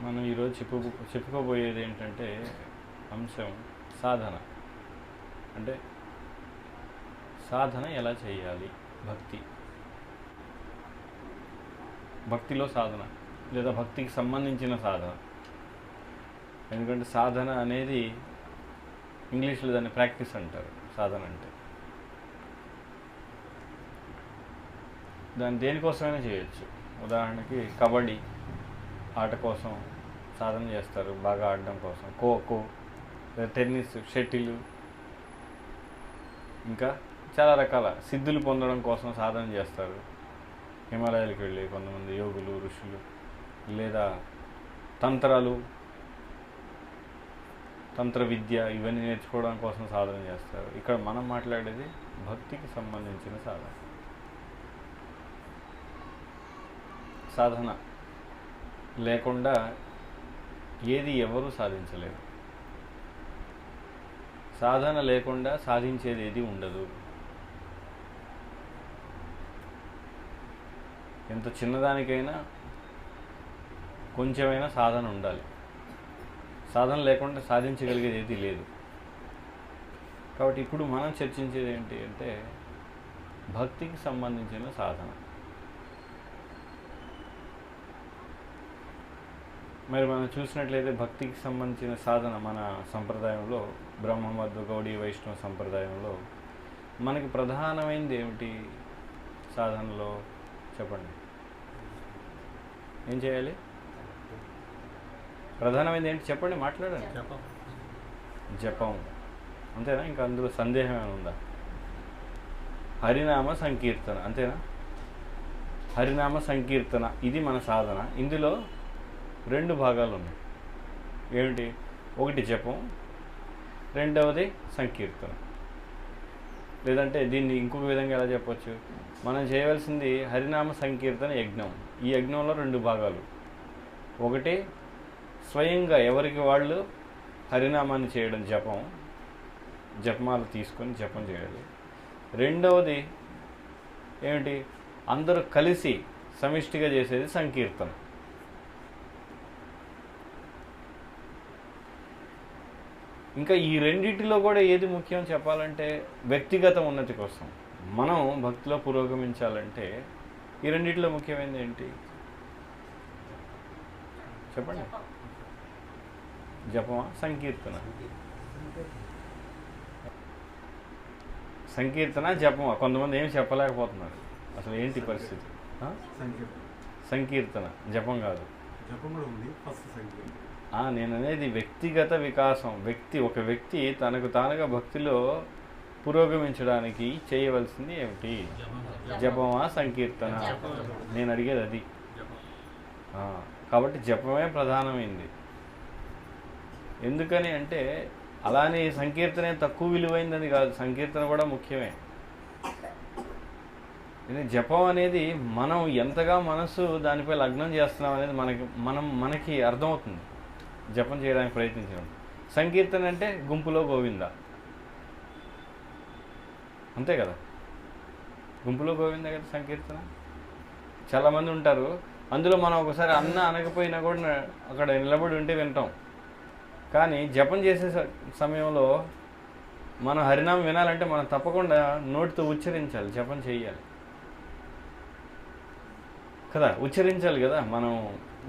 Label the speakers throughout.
Speaker 1: మనం ఈరోజు చెప్పుకోబోయేది ఏంటంటే అంశం సాధన. అంటే సాధన ఎలా చేయాలి, భక్తిలో సాధన లేదా భక్తికి సంబంధించిన సాధన. ఎందుకంటే సాధన అనేది ఇంగ్లీష్లో దాన్ని ప్రాక్టీస్ అంటారు. సాధన అంటే దాన్ని దేనికోసమైనా చేయొచ్చు. ఉదాహరణకి కబడ్డీ ఆట కోసం సాధన చేస్తారు, బాగా ఆడడం కోసం. ఖోఖో, టెన్నిస్, షటిల్, ఇంకా చాలా రకాల సిద్ధులు పొందడం కోసం సాధన చేస్తారు. హిమాలయాలకు వెళ్ళి కొంతమంది యోగులు, ఋషులు, లేదా తంత్ర విద్య ఇవన్నీ నేర్చుకోవడం కోసం సాధన చేస్తారు. ఇక్కడ మనం మాట్లాడేది భక్తికి సంబంధించిన సాధన. సాధన లేకుండా ఏది ఎవరు సాధించలేరు. సాధన లేకుండా సాధించేది ఏది ఉండదు. ఎంత చిన్నదానికైనా కొంచెమైనా సాధన ఉండాలి. సాధన లేకుండా సాధించగలిగేది ఏది లేదు. కాబట్టి ఇప్పుడు మనం చర్చించేది ఏంటి అంటే భక్తికి సంబంధించిన సాధన. మరి మనం చూసినట్లయితే భక్తికి సంబంధించిన సాధన మన సంప్రదాయంలో, బ్రహ్మమధ్వ గౌడీ వైష్ణవ సంప్రదాయంలో మనకి ప్రధానమైనది ఏమిటి? సాధనలో చెప్పండి, ఏం చేయాలి? ప్రధానమైనది ఏంటి చెప్పండి, మాట్లాడండి. జపం, అంతేనా? ఇంకా అందులో సందేహం ఏమైనా ఉందా? హరినామ సంకీర్తన, అంతేనా? హరినామ సంకీర్తన ఇది మన సాధన. ఇందులో రెండు భాగాలు ఉన్నాయి. ఏమిటి? ఒకటి జపం, రెండవది సంకీర్తన. లేదంటే దీన్ని ఇంకొక విధంగా ఎలా చెప్పచ్చు? మనం చేయవలసింది హరినామ సంకీర్తన యజ్ఞం. ఈ యజ్ఞంలో రెండు భాగాలు. ఒకటి స్వయంగా ఎవరికి వాళ్ళు హరినామాన్ని చేయడం, జపమాల తీసుకొని జపం చేయాలి. రెండవది ఏమిటి? అందరూ కలిసి సమిష్టిగా చేసేది సంకీర్తన. ఇంకా ఈ రెండింటిలో కూడా ఏది ముఖ్యం చెప్పాలంటే వ్యక్తిగత ఉన్నతి కోసం, మనం భక్తిలో పురోగమించాలంటే ఈ రెండింటిలో ముఖ్యమైనది ఏంటి చెప్పండి? జపమా, సంకీర్తన? సంకీర్తన, జపమా? కొంతమంది ఏమి చెప్పలేకపోతున్నారు. అసలు ఏంటి పరిస్థితి? సంకీర్తన, జపం కాదు. నేను అనేది వ్యక్తిగత వికాసం. ఒక వ్యక్తి తనకు తానుగా భక్తిలో పురోగమించడానికి చేయవలసింది ఏమిటి? జపమా, సంకీర్తన? నేను అడిగేది అది. కాబట్టి జపమే ప్రధానమైంది. ఎందుకని అంటే అలానే సంకీర్తనే తక్కువ విలువైందని కాదు, సంకీర్తన కూడా ముఖ్యమే. జపం అనేది మనం ఎంతగా మనసు దానిపై లగ్నం చేస్తున్నాం అనేది మనకి అర్థమవుతుంది జపం చేయడానికి ప్రయత్నించడం. సంకీర్తన అంటే గుంపులో గోవింద, అంతే కదా? గుంపులో గోవింద కదా సంకీర్తన. చాలామంది ఉంటారు అందులో. మనం ఒకసారి అనకపోయినా కూడా అక్కడ నిలబడి ఉంటే వింటాం. కానీ జపం చేసే సమయంలో మనం హరినామం వినాలంటే మనం తప్పకుండా నోటితో ఉచ్చరించాలి, జపం చేయాలి కదా, ఉచ్చరించాలి కదా. మనం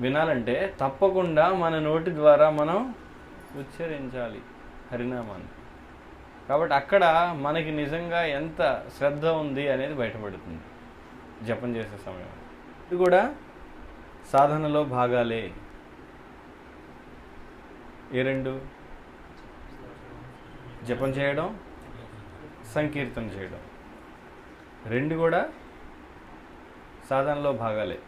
Speaker 1: వినాలంటే తప్పకుండా మన నోటి ద్వారా మనం ఉచ్చరించాలి హరినామాన్ని. కాబట్టి అక్కడ మనకి నిజంగా ఎంత శ్రద్ధ ఉంది అనేది బయటపడుతుంది జపం చేసే సమయంలో. ఇది కూడా సాధనలో భాగాలే. ఏ రెండు? జపం చేయడం, సంకీర్తన చేయడం, రెండు కూడా సాధనలో భాగాలే.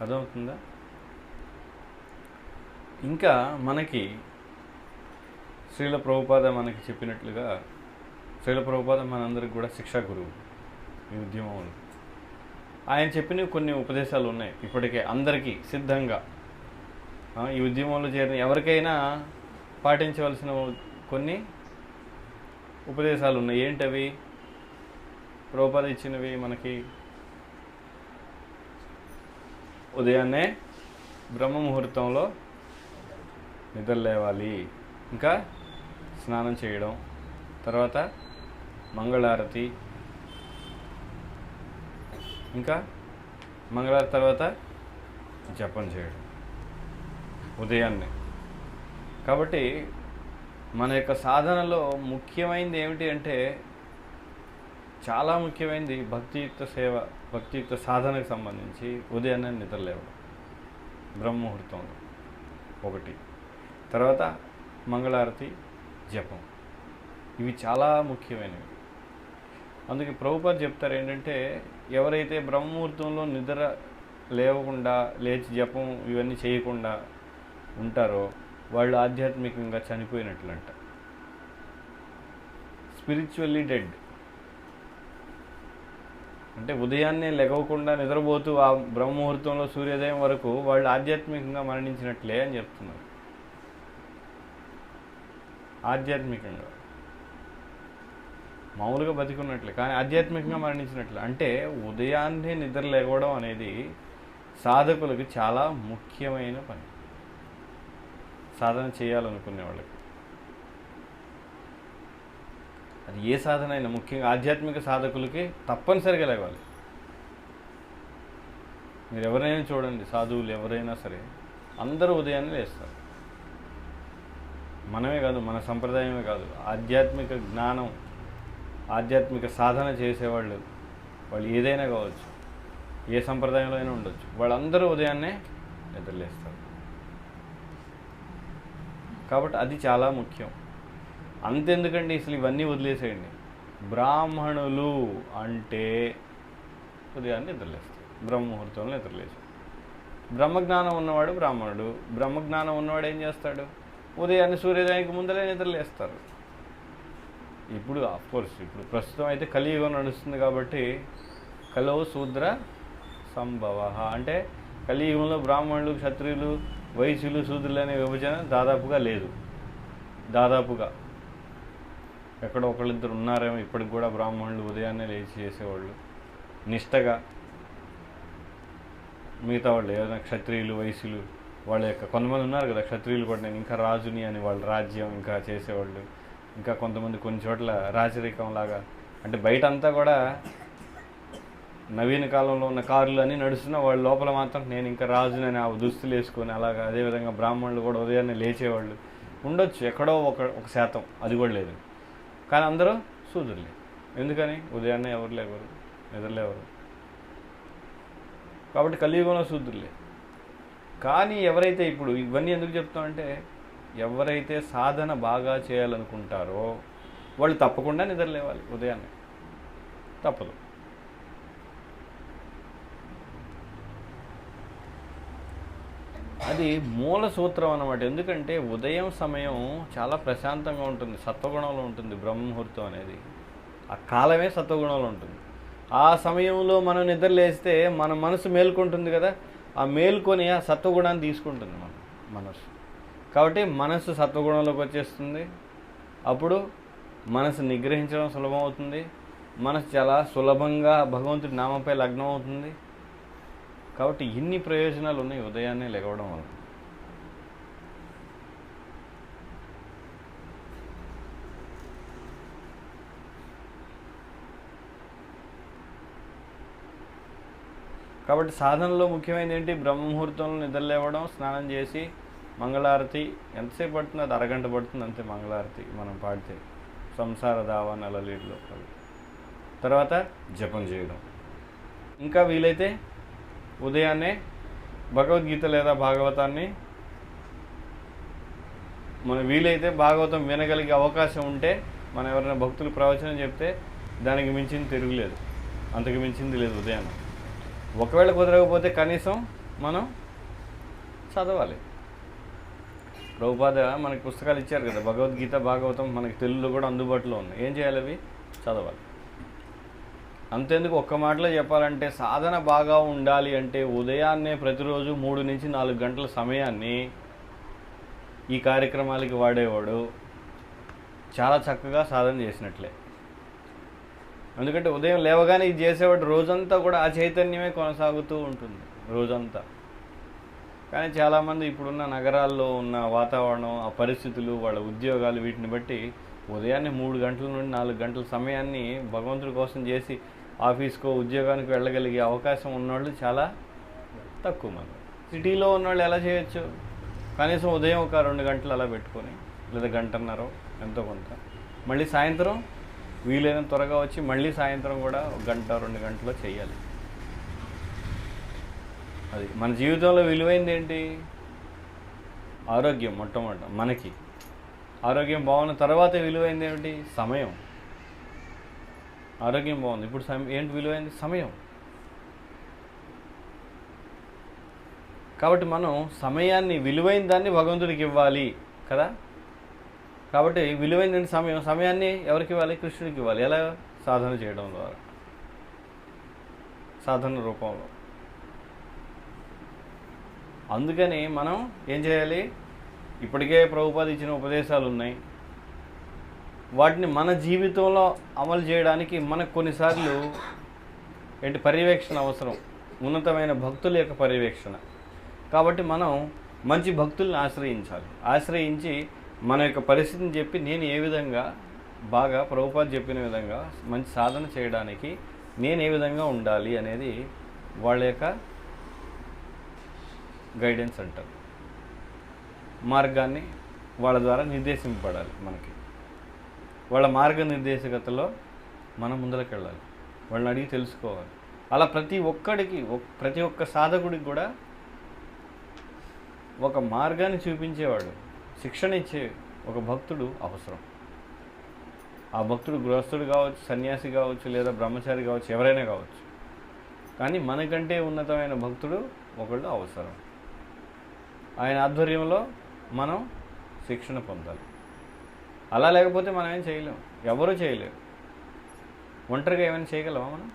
Speaker 1: అర్థమవుతుందా? ఇంకా మనకి శ్రీల ప్రభుపాద మనకి చెప్పినట్లుగా, శ్రీల ప్రభుపాద మనందరికి కూడా శిక్షా గురువు ఈ ఉద్యమంలో. ఆయన చెప్పినవి కొన్ని ఉపదేశాలు ఉన్నాయి ఇప్పటికే అందరికీ సిద్ధంగా. ఈ ఉద్యమంలో చేరిన ఎవరికైనా పాటించవలసిన కొన్ని ఉపదేశాలు ఉన్నాయి. ఏంటవి? ప్రభుపాద ఇచ్చినవి మనకి ఉదయాన్నే బ్రహ్మ ముహూర్తంలో నిద్ర లేవాలి. ఇంకా స్నానం చేయడం, తర్వాత మంగళారతి, ఇంకా మంగళారతి తర్వాత జపం చేయడం ఉదయాన్నే. కాబట్టి మన యొక్క సాధనలో ముఖ్యమైనది ఏమిటి అంటే, చాలా ముఖ్యమైనది భక్తియుక్త సేవ, భక్తియుక్త సాధనకు సంబంధించి ఉదయాన్నే నిద్ర లేవడం బ్రహ్మముహూర్తంలో ఒకటి, తర్వాత మంగళారతి, జపం. ఇవి చాలా ముఖ్యమైనవి. అందుకే ప్రభుపాద చెప్తారు ఏంటంటే, ఎవరైతే బ్రహ్మముహూర్తంలో నిద్ర లేవకుండా, లేచి జపం ఇవన్నీ చేయకుండా ఉంటారో వాళ్ళు ఆధ్యాత్మికంగా చనిపోయినట్లంట, స్పిరిచువల్లీ డెడ్. అంటే ఉదయాన్నే లెగవకుండా నిద్రపోతూ ఆ బ్రహ్మముహూర్తంలో సూర్యోదయం వరకు వాళ్ళు ఆధ్యాత్మికంగా మరణించినట్లే అని చెప్తున్నారు. ఆధ్యాత్మికంగా మామూలుగా బతికున్నట్లే, కానీ ఆధ్యాత్మికంగా మరణించినట్లే. అంటే ఉదయాన్నే నిద్ర లేవడం అనేది సాధకులకు చాలా ముఖ్యమైన పని, సాధన చేయాలనుకునే వాళ్ళకి. అది ఏ సాధన అయినా, ముఖ్యంగా ఆధ్యాత్మిక సాధకులకి తప్పనిసరిగా లేవాలి. మీరు ఎవరైనా చూడండి, సాధువులు ఎవరైనా సరే అందరూ ఉదయాన్నే లేస్తారు. మనమే కాదు, మన సంప్రదాయమే కాదు, ఆధ్యాత్మిక జ్ఞానం, ఆధ్యాత్మిక సాధన చేసేవాళ్ళు, వాళ్ళు ఏదైనా కావచ్చు, ఏ సంప్రదాయంలో అయినా ఉండొచ్చు, వాళ్ళందరూ ఉదయాన్నే నిద్రలేస్తారు. కాబట్టి అది చాలా ముఖ్యం. అంతెందుకండి, అసలు ఇవన్నీ వదిలేసేయండి. బ్రాహ్మణులు అంటే ఉదయాన్నే నిద్రలేస్తారు, బ్రహ్మముహూర్తంలో నిద్రలేస్తారు. బ్రహ్మజ్ఞానం ఉన్నవాడు బ్రాహ్మణుడు. బ్రహ్మజ్ఞానం ఉన్నవాడు ఏం చేస్తాడు? ఉదయాన్నే సూర్యోదయానికి ముందరే నిద్రలేస్తారు. ఇప్పుడు ఆఫ్కోర్స్ ఇప్పుడు ప్రస్తుతం అయితే కలియుగం నడుస్తుంది కాబట్టి కలో శూద్ర సంభవ అంటే కలియుగంలో బ్రాహ్మణులు, క్షత్రియులు, వైశ్యులు, శూద్రులు అనే విభజన దాదాపుగా లేదు. దాదాపుగా ఎక్కడో ఒకళ్ళిద్దరు ఉన్నారేమో ఇప్పటికి కూడా బ్రాహ్మణులు ఉదయాన్నే లేచి చేసేవాళ్ళు నిష్టగా. మిగతా వాళ్ళు ఏదైనా క్షత్రియులు, వైశ్యులు వాళ్ళ యొక్క కొంతమంది ఉన్నారు కదా, క్షత్రియులు కూడా నేను ఇంకా రాజుని అని వాళ్ళ రాజ్యం ఇంకా చేసేవాళ్ళు. ఇంకా కొంతమంది కొన్ని చోట్ల రాజరికం లాగా, అంటే బయట అంతా కూడా నవీన కాలంలో ఉన్న కార్లు అన్నీ నడుస్తున్న వాళ్ళ లోపల మాత్రం నేను ఇంకా రాజుని అని ఆ దుస్తులు వేసుకొని అలాగా. అదేవిధంగా బ్రాహ్మణులు కూడా ఉదయాన్నే లేచేవాళ్ళు ఉండొచ్చు, ఎక్కడో ఒక శాతం, అది కూడా లేదు. కానీ అందరూ శూద్రులే. ఎందుకని? ఉదయాన్నే ఎవరు లేవరు, నిద్రలేవరు. కాబట్టి కలియుగంలో శూద్రులే. కానీ ఎవరైతే ఇప్పుడు ఇవన్నీ ఎందుకు చెప్తామంటే, ఎవరైతే సాధన బాగా చేయాలనుకుంటారో వాళ్ళు తప్పకుండా నిద్రలేవాలి ఉదయాన్నే, తప్పదు. అది మూల సూత్రం అన్నమాట. ఎందుకంటే ఉదయం సమయం చాలా ప్రశాంతంగా ఉంటుంది, సత్వగుణంలో ఉంటుంది. బ్రహ్మముహూర్తం అనేది ఆ కాలమే సత్వగుణంలో ఉంటుంది. ఆ సమయంలో మనం నిద్రలేస్తే మన మనసు మేల్కొంటుంది కదా, ఆ మేల్కొని ఆ సత్వగుణాన్ని తీసుకుంటుంది మన మనసు. కాబట్టి మనసు సత్వగుణంలోకి వచ్చేస్తుంది. అప్పుడు మనసు నిగ్రహించడం సులభం అవుతుంది. మనసు చాలా సులభంగా భగవంతుడి నామంపై లగ్నం అవుతుంది. కాబట్టి ఇన్ని ప్రయోజనాలు ఉన్నాయి ఉదయాన్నే లెగవడం వల్ల. కాబట్టి సాధనలో ముఖ్యమైనది ఏంటి? బ్రహ్మముహూర్తంలో నిద్రలేవడం, స్నానం చేసి మంగళారతి. ఎంతసేపు పడుతుంది? అది అరగంట పడుతుంది అంతే మంగళారతి మనం పాడితే, సంసార దావా నలలీలో. తర్వాత జపం చేయడం. ఇంకా వీలైతే ఉదయాన్నే భగవద్గీత లేదా భాగవతాన్ని మనం వీలైతే భాగవతం వినగలిగే అవకాశం ఉంటే, మనం ఎవరైనా భక్తులు ప్రవచనం చెప్తే దానికి మించింది తిరుగులేదు, అంతకు మించింది లేదు ఉదయాన్నే. ఒకవేళ కుదరకపోతే కనీసం మనం చదవాలి. ప్రభుపాద మనకి పుస్తకాలు ఇచ్చారు కదా, భగవద్గీత, భాగవతం మనకి తెలుగులో కూడా అందుబాటులో ఉన్నాయి. ఏం చేయాలి? అవి చదవాలి. అంతేందుకు ఒక్క మాటలో చెప్పాలంటే, సాధన బాగా ఉండాలి అంటే ఉదయాన్నే ప్రతిరోజు 3 నుంచి 4 గంటల సమయాన్ని ఈ కార్యక్రమాలకి వాడేవాడు చాలా చక్కగా సాధన చేసినట్లే. ఎందుకంటే ఉదయం లేవగానే ఇది చేసేవాడు రోజంతా కూడా ఆ చైతన్యమే కొనసాగుతూ ఉంటుంది రోజంతా. కానీ చాలామంది ఇప్పుడున్న నగరాల్లో ఉన్న వాతావరణం, ఆ పరిస్థితులు, వాళ్ళ ఉద్యోగాలు వీటిని బట్టి ఉదయాన్నే 3 గంటల నుండి 4 గంటల సమయాన్ని భగవంతుడి కోసం చేసి ఆఫీస్కో ఉద్యోగానికి వెళ్ళగలిగే అవకాశం ఉన్నవాళ్ళు చాలా తక్కువ మంది. సిటీలో ఉన్నవాళ్ళు ఎలా చేయొచ్చు? కనీసం ఉదయం ఒక 2 గంటలు అలా పెట్టుకొని, లేదా గంటన్నర ఎంతో కొంత, మళ్ళీ సాయంత్రం వీలైనంత త్వరగా వచ్చి మళ్ళీ సాయంత్రం కూడా 1 గంట 2 గంటలో చేయాలి. అది మన జీవితంలో విలువైంది ఏంటి? ఆరోగ్యం. మొట్టమొదట మనకి ఆరోగ్యం బాగున్న తర్వాత విలువైంది ఏమిటి? సమయం. ఆరోగ్యం బాగుంది, ఇప్పుడు ఏంటి విలువైంది? సమయం. కాబట్టి మనం సమయాన్ని, విలువైన దాన్ని భగవంతుడికి ఇవ్వాలి కదా. కాబట్టి విలువైన సమయాన్ని ఎవరికి ఇవ్వాలి? కృష్ణుడికి ఇవ్వాలి. ఎలా? సాధన చేయడం ద్వారా, సాధన రూపంలో. అందుకని మనం ఏం చేయాలి? ఇప్పటికే ప్రభుపాద ఇచ్చిన ఉపదేశాలు ఉన్నాయి, వాటిని మన జీవితంలో అమలు చేయడానికి మనకు కొన్నిసార్లు పర్యవేక్షణ అవసరం, ఉన్నతమైన భక్తుల యొక్క పర్యవేక్షణ. కాబట్టి మనం మంచి భక్తుల్ని ఆశ్రయించి మన యొక్క పరిస్థితిని చెప్పి, నేను ఏ విధంగా బాగా ప్రభుపాద చెప్పిన విధంగా మంచి సాధన చేయడానికి నేను ఏ విధంగా ఉండాలి అనేది వాళ్ళ యొక్క గైడెన్స్ అంటారు. మార్గాన్ని వాళ్ళ ద్వారా నిర్దేశింపబడాలి. మనకి వాళ్ళ మార్గనిర్దేశకతలో మనం ముందరకు వెళ్ళాలి, వాళ్ళని అడిగి తెలుసుకోవాలి. అలా ప్రతి ఒక్క సాధకుడికి కూడా ఒక మార్గాన్ని చూపించేవాడు, శిక్షణ ఇచ్చే ఒక భక్తుడు అవసరం. ఆ భక్తుడు గృహస్థుడు కావచ్చు, సన్యాసి కావచ్చు, లేదా బ్రహ్మచారి కావచ్చు, ఎవరైనా కావచ్చు. కానీ మనకంటే ఉన్నతమైన భక్తుడు ఒకళ్ళు అవసరం. ఆయన ఆధ్వర్యంలో మనం శిక్షణ పొందాలి. అలా లేకపోతే మనం ఏం చేయలేం, ఎవరూ చేయలేరు. ఒంటరిగా ఏమైనా చేయగలమా? మనం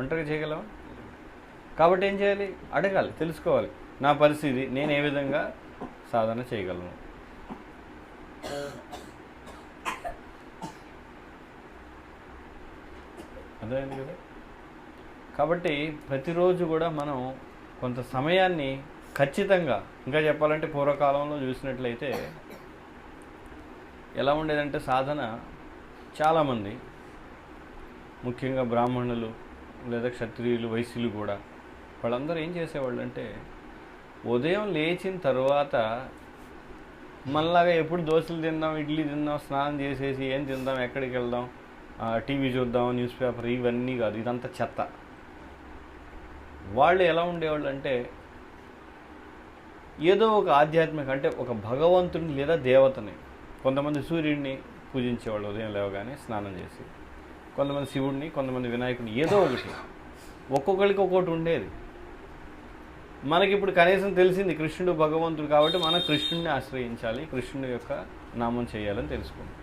Speaker 1: ఒంటరిగా చేయగలమా? కాబట్టి ఏం చేయాలి? అడగాలి, తెలుసుకోవాలి. నా పరిస్థితి, నేను ఏ విధంగా సాధన చేయగలను. అర్థమైంది కదా. కాబట్టి ప్రతిరోజు కూడా మనం కొంత సమయాన్ని ఖచ్చితంగా, ఇంకా చెప్పాలంటే పూర్వకాలంలో చూసినట్లయితే ఎలా ఉండేదంటే సాధన, చాలామంది ముఖ్యంగా బ్రాహ్మణులు లేదా క్షత్రియులు, వైశ్యులు కూడా, వాళ్ళందరూ ఏం చేసేవాళ్ళు అంటే ఉదయం లేచిన తర్వాత మనలాగా ఎప్పుడు దోశలు తిందాం, ఇడ్లీ తిందాం, స్నానం చేసేసి ఏం తిందాం, ఎక్కడికి వెళ్దాం, టీవీ చూద్దాం, న్యూస్ పేపర్, ఇవన్నీ కాదు, ఇదంతా చెత్త. వాళ్ళు ఎలా ఉండేవాళ్ళు అంటే ఏదో ఒక ఆధ్యాత్మిక, అంటే ఒక భగవంతుడిని లేదా దేవతని, కొంతమంది సూర్యుడిని పూజించేవాళ్ళు ఉదయం లేవగానే స్నానం చేసి, కొంతమంది శివుడిని, కొంతమంది వినాయకుడిని, ఏదో ఒకటి, ఒక్కొక్కరికి ఒక్కొక్కటి ఉండేది. మనకి ఇప్పుడు కనీసం తెలిసింది కృష్ణుడు భగవంతుడు, కాబట్టి మనం కృష్ణుడిని ఆశ్రయించాలి, కృష్ణుడి యొక్క నామం చేయాలని తెలుసుకుంటాం.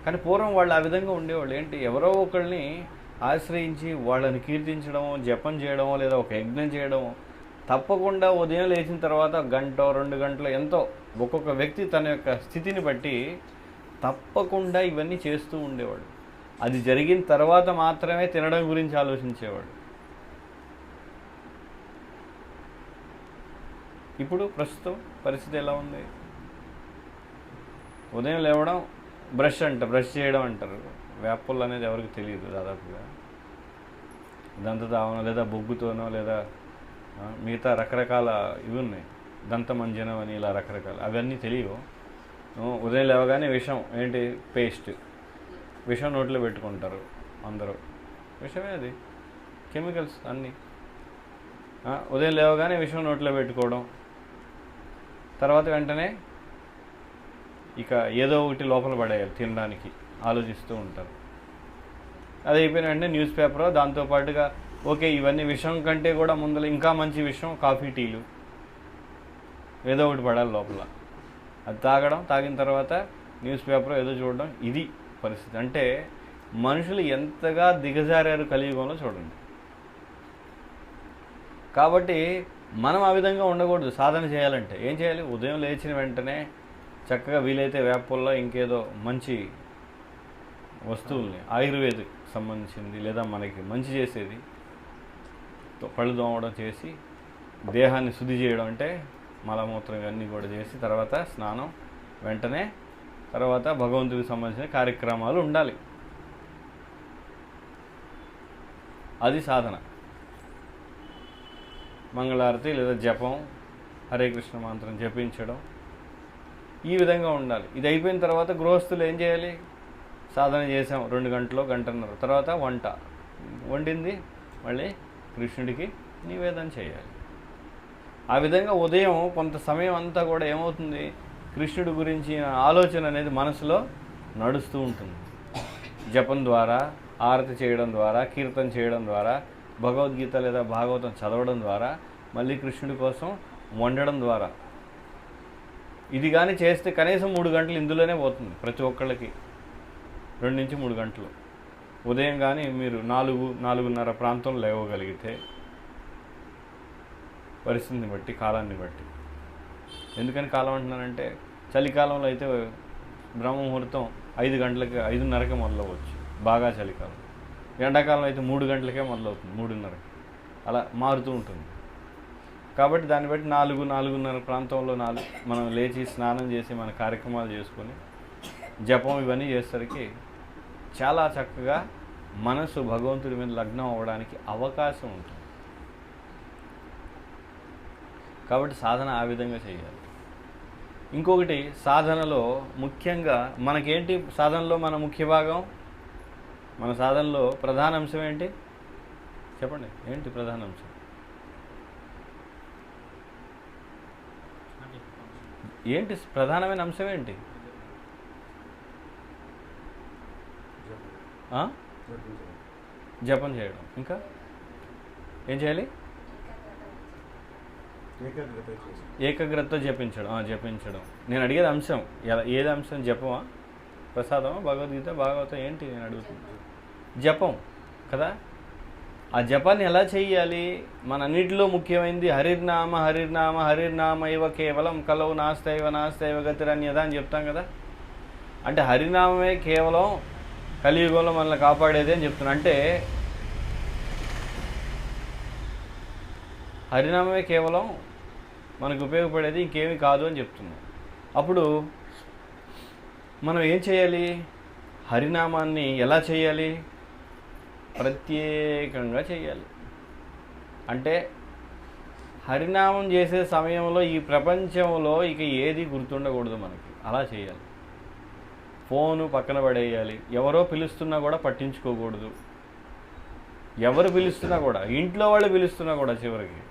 Speaker 1: కానీ పూర్వం వాళ్ళు ఆ విధంగా ఉండేవాళ్ళు. ఎవరో ఒకరిని ఆశ్రయించి వాళ్ళని కీర్తించడమో, జపం చేయడమో, లేదా ఒక యజ్ఞం చేయడమో, తప్పకుండా ఉదయం లేచిన తర్వాత 1 గంట 2 గంటలు ఎంతో, ఒక్కొక్క వ్యక్తి తన యొక్క స్థితిని బట్టి తప్పకుండా ఇవన్నీ చేస్తూ ఉండేవాడు. అది జరిగిన తర్వాత మాత్రమే తినడం గురించి ఆలోచించేవాడు. ఇప్పుడు ప్రస్తుతం పరిస్థితి ఎలా ఉంది? ఉదయం లేవడం, బ్రష్ చేయడం అంటారు. వేపళ్ళు అనేది ఎవరికి తెలియదు దాదాపుగా. దంతధావనం లేదా బొగ్గుతోనో లేదా మిగతా రకరకాల ఇవి ఉన్నాయి, దంతమంజనం అని, ఇలా రకరకాల, అవన్నీ తెలియవు. ఉదయం లేవగానే విషం, పేస్ట్, విషం నోట్లో పెట్టుకుంటారు అందరూ. విషమే అది, కెమికల్స్ అన్నీ. ఉదయం లేవగానే విషం నోట్లో పెట్టుకోవడం, తర్వాత వెంటనే ఇక ఏదో ఒకటి లోపల పడేయాలి తినడానికి ఆలోచిస్తూ ఉంటారు. అది అయిపోయిన వెంటనే న్యూస్ పేపర్, దాంతోపాటుగా ఓకే ఇవన్నీ విషం కంటే కూడా ముందర ఇంకా మంచి విషయం, కాఫీ, టీలు, ఏదో ఒకటి పడాలి లోపల. అది తాగిన తర్వాత న్యూస్ పేపర్ ఏదో చూడడం. ఇది పరిస్థితి. అంటే మనుషులు ఎంతగా దిగజారారు కలియుగంలో చూడండి. కాబట్టి మనం ఆ విధంగా ఉండకూడదు. సాధన చేయాలంటే ఏం చేయాలి? ఉదయం లేచిన వెంటనే చక్కగా వీలైతే వేపల్లో ఇంకేదో మంచి వస్తువుల్ని, ఆయుర్వేదిక్ సంబంధించింది లేదా మనకి మంచి చేసేది, పళ్ళు దోమడం చేసి దేహాన్ని శుద్ధి చేయడం అంటే మలమూత్రం ఇవన్నీ కూడా చేసి తర్వాత స్నానం వెంటనే తర్వాత భగవంతుడికి సంబంధించిన కార్యక్రమాలు ఉండాలి. అది సాధన. మంగళారతి లేదా జపం, హరే కృష్ణ మంత్రం జపించడం, ఈ విధంగా ఉండాలి. ఇది అయిపోయిన తర్వాత గృహస్థులు ఏం చేయాలి? సాధన చేసాం 2 గంటలు, గంటన్నర, తర్వాత వండింది మళ్ళీ కృష్ణుడికి నివేదన చేయాలి. ఆ విధంగా ఉదయం కొంత సమయం అంతా కూడా ఏమవుతుంది? కృష్ణుడి గురించి ఆలోచన అనేది మనసులో నడుస్తూ ఉంటుంది. జపం ద్వారా, ఆరతి చేయడం ద్వారా, కీర్తన చేయడం ద్వారా, భగవద్గీత లేదా భాగవతం చదవడం ద్వారా, మళ్ళీ కృష్ణుడి కోసం వండడం ద్వారా. ఇది కానీ చేస్తే కనీసం 3 గంటలు ఇందులోనే పోతుంది ప్రతి ఒక్కళ్ళకి. 2 నుంచి 3 గంటలు. ఉదయం కానీ మీరు 4-4:30 ప్రాంతంలో లేవగలిగితే, పరిస్థితిని బట్టి, కాలాన్ని బట్టి. ఎందుకని కాలం అంటున్నానంటే, చలికాలంలో అయితే బ్రహ్మముహూర్తం 5 గంటలకి 5:30కే మొదలవచ్చు, బాగా చలికాలం. ఎండాకాలం అయితే 3 గంటలకే మొదలవుతుంది, 3:30కి. అలా మారుతూ ఉంటుంది. కాబట్టి దాన్ని బట్టి 4-4:30 ప్రాంతంలో మనం లేచి స్నానం చేసి మన కార్యక్రమాలు చేసుకొని జపం ఇవన్నీ చేసేసరికి చాలా చక్కగా మనసు భగవంతుడి మీద లగ్నం అవ్వడానికి అవకాశం ఉంటుంది. కాబట్టి సాధన ఆ విధంగా చేయాలి. ఇంకొకటి, సాధనలో ముఖ్యంగా మనకేంటి? సాధనలో మన ముఖ్య భాగం, మన సాధనలో ప్రధాన అంశం ఏంటి? చెప్పండి, ఏంటి ప్రధాన అంశం? ఏంటి ప్రధానమైన అంశం ఏంటి? జపం చేయడం. ఇంకా ఏం చేయాలి? ఏకాగ్రతతో జపించడం. నేను అడిగేది అంశం. ఏది అంశం? జపమా, ప్రసాదమా, భగవద్గీత, భాగవతం ఏంటి నేను అడుగుతున్నాను? జపం కదా. ఆ జపాన్ని ఎలా చెయ్యాలి? మన అన్నిటిలో ముఖ్యమైనది హరిర్నామ హరిర్నామ హరిర్నామ ఇవ కేవలం కలవు నాస్తైవ గతిరన్యద అని చెప్తాం కదా. అంటే హరినామమే కేవలం కలియుగంలో మనల్ని కాపాడేది అని చెప్తున్నా. అంటే హరినామమే కేవలం మనకు ఉపయోగపడేది, ఇంకేమీ కాదు అని చెప్తున్నాం. అప్పుడు మనం ఏం చేయాలి? హరినామాన్ని ఎలా చేయాలి? ప్రత్యేకంగా చేయాలి. అంటే హరినామం చేసే సమయంలో ఈ ప్రపంచంలో ఇక ఏది గుర్తుండకూడదు మనకి. అలా చేయాలి. ఫోను పక్కన పడేయాలి. ఎవరో పిలుస్తున్నా కూడా పట్టించుకోకూడదు. ఎవరు పిలుస్తున్నా కూడా, ఇంట్లో వాళ్ళు పిలుస్తున్నా కూడా చివరికి.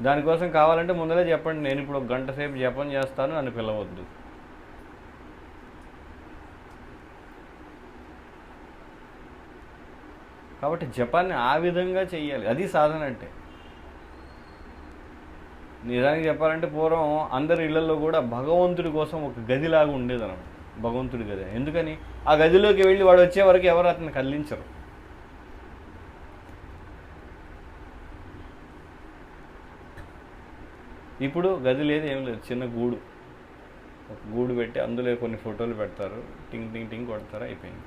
Speaker 1: దానికోసం కావాలంటే ముందరే చెప్పండి, నేను ఇప్పుడు 1 గంట సేపు జపం చేస్తాను, నన్ను పిలవద్దు. కాబట్టి జపాన్ని ఆ విధంగా చెయ్యాలి. అది సాధన అంటే. నిజానికి చెప్పాలంటే పూర్వం అందరి ఇళ్లలో కూడా భగవంతుడి కోసం ఒక గదిలాగా ఉండేదన్నమాట. భగవంతుడి గది. ఎందుకని? ఆ గదిలోకి వెళ్ళి వాడు వచ్చే వరకు ఎవరు అతను కదిలించరు. ఇప్పుడు గది లేదు, ఏం లేదు, చిన్న గూడు. ఒక గూడు పెట్టి అందులో కొన్ని ఫోటోలు పెడతారు, టింగ్ టింగ్ టింగ్ కొడతారు, అయిపోయింది.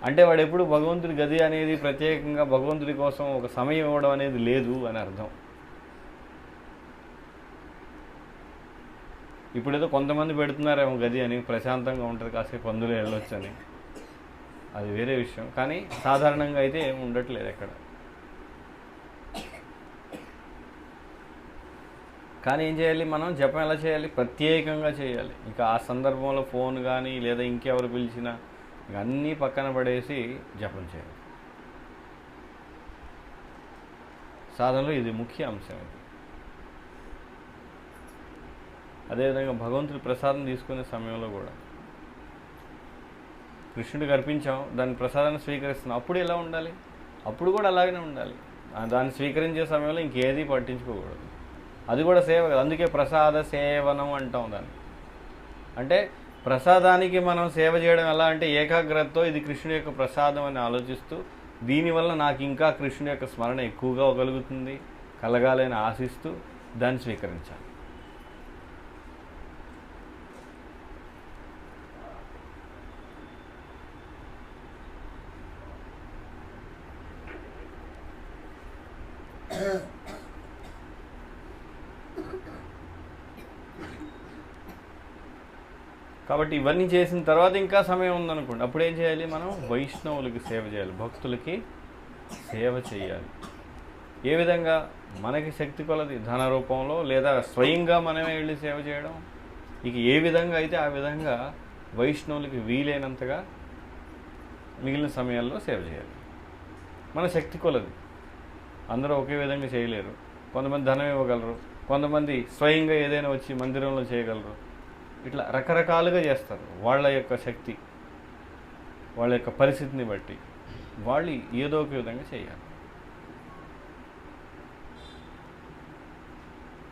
Speaker 1: అంటే వాడు ఎప్పుడు భగవంతుడి గది అనేది ప్రత్యేకంగా భగవంతుడి కోసం ఒక సమయం ఇవ్వడం అనేది లేదు అని అర్థం. ఇప్పుడేదో కొంతమంది పెడుతున్నారేమో గది అని, ప్రశాంతంగా ఉంటుంది, కాసేపు అందులో వెళ్ళొచ్చు అని, అది వేరే విషయం. కానీ సాధారణంగా అయితే ఏమి ఉండట్లేదు ఎక్కడ. కానీ ఏం చేయాలి? మనం జపం ఎలా చేయాలి? ప్రత్యేకంగా చేయాలి. ఇంకా ఆ సందర్భంలో ఫోన్ కానీ లేదా ఇంకెవరు పిలిచినా అన్నీ పక్కన పడేసి జపం చేయాలి. సాధనలో ఇది ముఖ్య అంశం. ఇది అదేవిధంగా భగవంతుడి ప్రసాదం తీసుకునే సమయంలో కూడా కృష్ణుడికి అర్పించాం, దాని ప్రసాదాన్ని స్వీకరిస్తున్నాం. అప్పుడు ఎలా ఉండాలి? అప్పుడు కూడా అలాగనే ఉండాలి. దాన్ని స్వీకరించే సమయంలో ఇంకేది పట్టించుకోకూడదు. అది కూడా సేవ కదా. అందుకే ప్రసాద సేవనం అంటాం దాన్ని. అంటే ప్రసాదానికి మనం సేవ చేయడం ఎలా అంటే ఏకాగ్రతతో ఇది కృష్ణుడి యొక్క ప్రసాదం అని ఆలోచిస్తూ, దీనివల్ల నాకు ఇంకా కృష్ణుడి యొక్క స్మరణ ఎక్కువగా కలుగుతుంది, కలగాలని ఆశిస్తూ దాన్ని స్వీకరించాలి. కాబట్టి ఇవన్నీ చేసిన తర్వాత ఇంకా సమయం ఉందనుకోండి, అప్పుడు ఏం చేయాలి? మనం వైష్ణవులకి సేవ చేయాలి, భక్తులకి సేవ చేయాలి. ఏ విధంగా? మనకి శక్తి కొలది ధన రూపంలో, లేదా స్వయంగా మనమే వెళ్ళి సేవ చేయడం. ఇక ఏ విధంగా అయితే ఆ విధంగా వైష్ణవులకి వీలైనంతగా మిగిలిన సమయాల్లో సేవ చేయాలి. మన శక్తి కొలది. అందరూ ఒకే విధంగా చేయలేరు. కొంతమంది ధనం ఇవ్వగలరు, కొంతమంది స్వయంగా ఏదైనా వచ్చి మందిరంలో చేయగలరు. ఇట్లా రకరకాలుగా చేస్తారు. వాళ్ళ యొక్క శక్తి, వాళ్ళ యొక్క పరిస్థితిని బట్టి వాళ్ళు ఏదో ఒక విధంగా చేయాలి.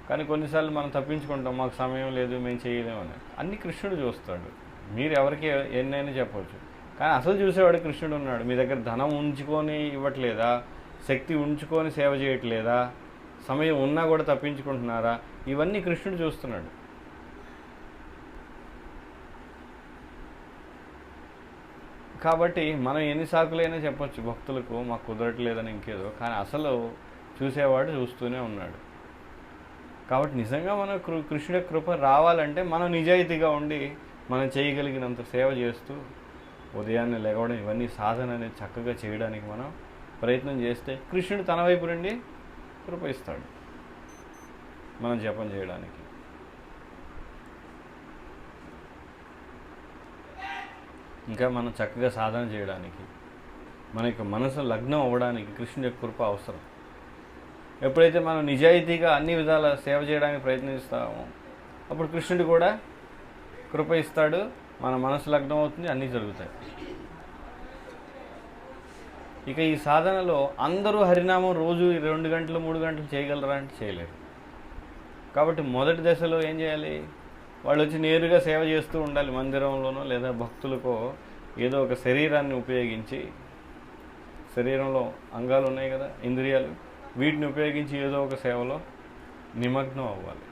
Speaker 1: కానీ కొన్నిసార్లు మనం తప్పించుకుంటాం, మాకు సమయం లేదు, మేము చేయలేమని. అన్నీ కృష్ణుడు చూస్తాడు. మీరు ఎవరికి ఎన్నైనా చెప్పవచ్చు, కానీ అసలు చూసేవాడు కృష్ణుడు ఉన్నాడు. మీ దగ్గర ధనం ఉంచుకొని ఇవ్వట్లేదా? శక్తి ఉంచుకొని సేవ చేయట్లేదా? సమయం ఉన్నా కూడా తప్పించుకుంటున్నారా? ఇవన్నీ కృష్ణుడు చూస్తున్నాడు. కాబట్టి మనం ఎన్ని సాకులైనా చెప్పొచ్చు భక్తులకు, మాకు కుదరట్లేదని ఇంకేదో, కానీ అసలు చూసేవాడు చూస్తూనే ఉన్నాడు. కాబట్టి నిజంగా మన కృష్ణుడి కృప రావాలంటే మనం నిజాయితీగా ఉండి మనం చేయగలిగినంత సేవ చేస్తూ ఉదయాన్నే లేవడం, ఇవన్నీ సాధన అనేది చక్కగా చేయడానికి మనం ప్రయత్నం చేస్తే కృష్ణుడు తన వైపు నుండి కృప ఇస్తాడు మనం జపం చేయడానికి. ఇంకా మనం చక్కగా సాధన చేయడానికి, మన యొక్క మనసు లగ్నం అవ్వడానికి కృష్ణుడి యొక్క కృప అవసరం. ఎప్పుడైతే మనం నిజాయితీగా అన్ని విధాల సేవ చేయడానికి ప్రయత్నిస్తామో అప్పుడు కృష్ణుడు కూడా కృప ఇస్తాడు, మన మనసు లగ్నం అవుతుంది, అన్నీ జరుగుతాయి. ఇక ఈ సాధనలో అందరూ హరినామం రోజు 2 గంటలు 3 గంటలు చేయగలరా అంటే చేయలేరు. కాబట్టి మొదటి దశలో ఏం చేయాలి? వాళ్ళు వచ్చి నేరుగా సేవ చేస్తూ ఉండాలి. మందిరంలోనో లేదా భక్తులకో ఏదో ఒక శరీరాన్ని ఉపయోగించి, శరీరంలో అంగాలు ఉన్నాయి కదా, ఇంద్రియాలు, వీటిని ఉపయోగించి ఏదో ఒక సేవలో నిమగ్నం అవ్వాలి.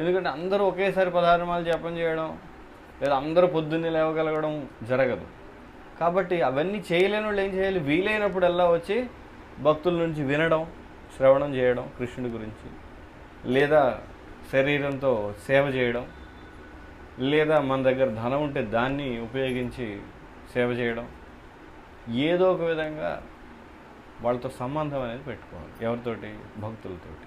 Speaker 1: ఎందుకంటే అందరూ ఒకేసారి 16 మాలు జపం చేయడం, లేదా అందరూ పొద్దున్నే లేవగలగడం జరగదు. కాబట్టి అవన్నీ చేయలేని వాళ్ళు ఏం చేయాలి? వీలైనప్పుడల్లా వచ్చి భక్తుల నుంచి వినడం, శ్రవణం చేయడం కృష్ణుడి గురించి, లేదా శరీరంతో సేవ చేయడం, లేదా మన దగ్గర ధనం ఉంటే దాన్ని ఉపయోగించి సేవ చేయడం. ఏదో ఒక విధంగా వాళ్ళతో సంబంధం అనేది పెట్టుకోవాలి. ఎవరితోటి? భక్తులతోటి.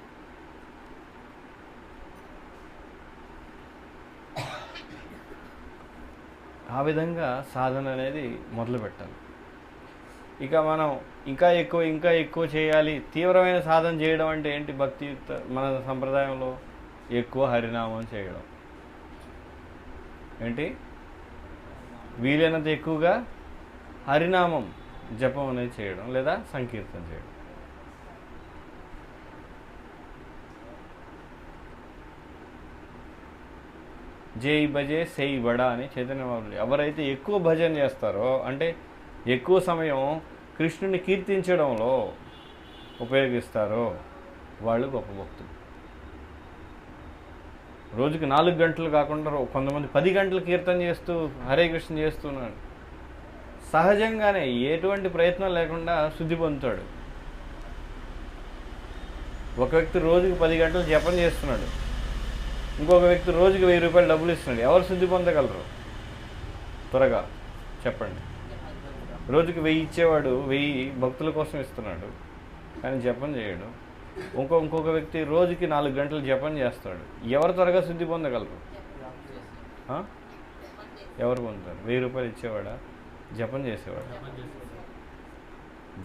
Speaker 1: ఆ విధంగా సాధన అనేది మొదలు పెట్టాలి. ఇక మనం ఇంకా ఎక్కువ చేయాలి. తీవ్రమైన సాధన చేయడం అంటే ఏంటి? భక్తియుక్త మన సంప్రదాయంలో ఎక్కువ హరినామం చేయడం. ఏంటి? వీలైనంత ఎక్కువగా హరినామం జపం అనేది చేయడం, లేదా సంకీర్తన చేయడం. జై భజే సై బడా అని చైతన్య మహాప్రభు. ఎవరైతే ఎక్కువ భజన చేస్తారో, అంటే ఎక్కువ సమయం కృష్ణుని కీర్తించడంలో ఉపయోగిస్తారో వాళ్ళు గొప్ప భక్తులు. రోజుకి 4 గంటలు కాకుండా కొంతమంది 10 గంటలు కీర్తన చేస్తూ హరే కృష్ణ చేస్తున్నాడు. సహజంగానే ఎటువంటి ప్రయత్నం లేకుండా శుద్ధి పొందుతాడు. ఒక వ్యక్తి రోజుకి 10 గంటలు జపం చేస్తున్నాడు, ఇంకొక వ్యక్తి రోజుకి 1000 రూపాయలు డబ్బులు ఇస్తున్నాడు. ఎవరు శుద్ధి పొందగలరు? త్వరగా చెప్పండి. రోజుకి 1000 ఇచ్చేవాడు 1000 భక్తుల కోసం ఇస్తున్నాడు, కానీ జపం చేయడు. ఇంకొక వ్యక్తి రోజుకి 4 గంటలు జపం చేస్తాడు. ఎవరు త్వరగా శుద్ధి పొందగలరు? ఎవరు పొందుతారు? 1000 రూపాయలు ఇచ్చేవాడా? జపం చేసేవాడా?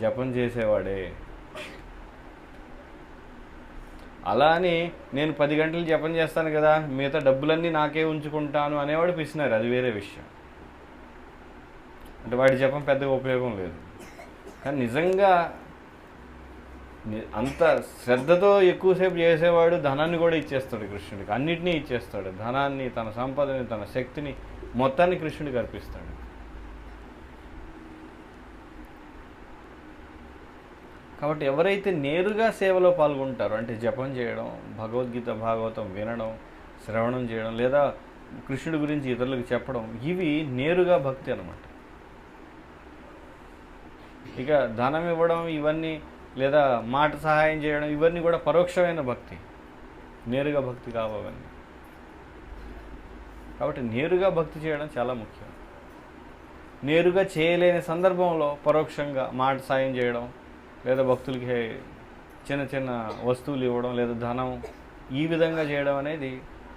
Speaker 1: జపం చేసేవాడే. అలా అని నేను 10 గంటలు జపం చేస్తాను కదా, మిగతా డబ్బులన్నీ నాకే ఉంచుకుంటాను అనేవాడు పిసినారు. అది వేరే విషయం. అంటే వాడి జపం పెద్దగా ఉపయోగం లేదు. కానీ నిజంగా అంత శ్రద్ధతో ఎక్కువసేపు చేసేవాడు ధనాన్ని కూడా ఇచ్చేస్తాడు కృష్ణుడికి. అన్నిటినీ ఇచ్చేస్తాడు. ధనాన్ని, తన సంపదని, తన శక్తిని మొత్తాన్ని కృష్ణుడికి అర్పిస్తాడు. కాబట్టి ఎవరైతే నేరుగా సేవలో పాల్గొంటారో, అంటే జపం చేయడం, భగవద్గీత భాగవతం వినడం, శ్రవణం చేయడం, లేదా కృష్ణుడి గురించి ఇతరులకు చెప్పడం, ఇవి నేరుగా భక్తి అన్నమాట. ఇక ధనం ఇవ్వడం, ఇవన్నీ లేదా మాట సహాయం చేయడం, ఇవన్నీ కూడా పరోక్షమైన భక్తి. నేరుగా భక్తి కావన్నీ. కాబట్టి నేరుగా భక్తి చేయడం చాలా ముఖ్యం. నేరుగా చేయలేని సందర్భంలో పరోక్షంగా మాట సాయం చేయడం, లేదా భక్తులకి చిన్న చిన్న వస్తువులు ఇవ్వడం, లేదా ధనం, ఈ విధంగా చేయడం అనేది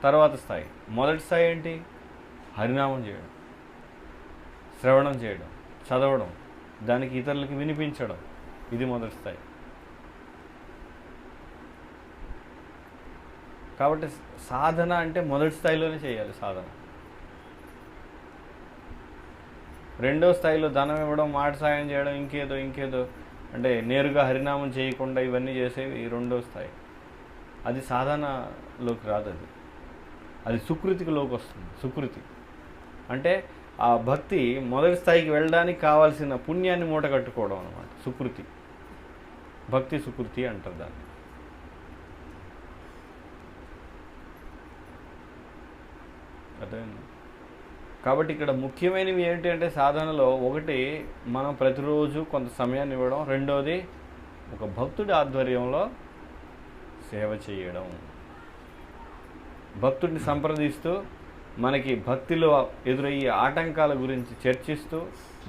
Speaker 1: తర్వాత స్థాయి. మొదటి స్థాయి ఏంటి? హరినామం చేయడం, శ్రవణం చేయడం, చదవడం, దానికి ఇతరులకి వినిపించడం, ఇది మొదటి స్థాయి. కాబట్టి సాధన అంటే మొదటి స్థాయిలోనే చేయాలి సాధన. రెండో స్థాయిలో ధనం ఇవ్వడం, మాట సాయం చేయడం, ఇంకేదో అంటే నేరుగా హరినామం చేయకుండా ఇవన్నీ చేసేవి రెండో స్థాయి. అది సాధనలోకి రాదు. అది సుకృతిలోకి వస్తుంది. సుకృతి అంటే ఆ భక్తి మొదటి స్థాయికి వెళ్ళడానికి కావాల్సిన పుణ్యాన్ని మూట కట్టుకోవడం అన్నమాట. సుకృతి, భక్తి సుకృతి అంటారు దాన్ని. అర్థమైంది? కాబట్టి ఇక్కడ ముఖ్యమైనవి ఏంటి అంటే సాధనలో, ఒకటి మనం ప్రతిరోజు కొంత సమయాన్ని ఇవ్వడం, రెండోది ఒక భక్తుడి ఆధ్వర్యంలో సేవ చేయడం. భక్తుడిని సంప్రదిస్తూ మనకి భక్తిలో ఎదురయ్యే ఆటంకాల గురించి చర్చిస్తూ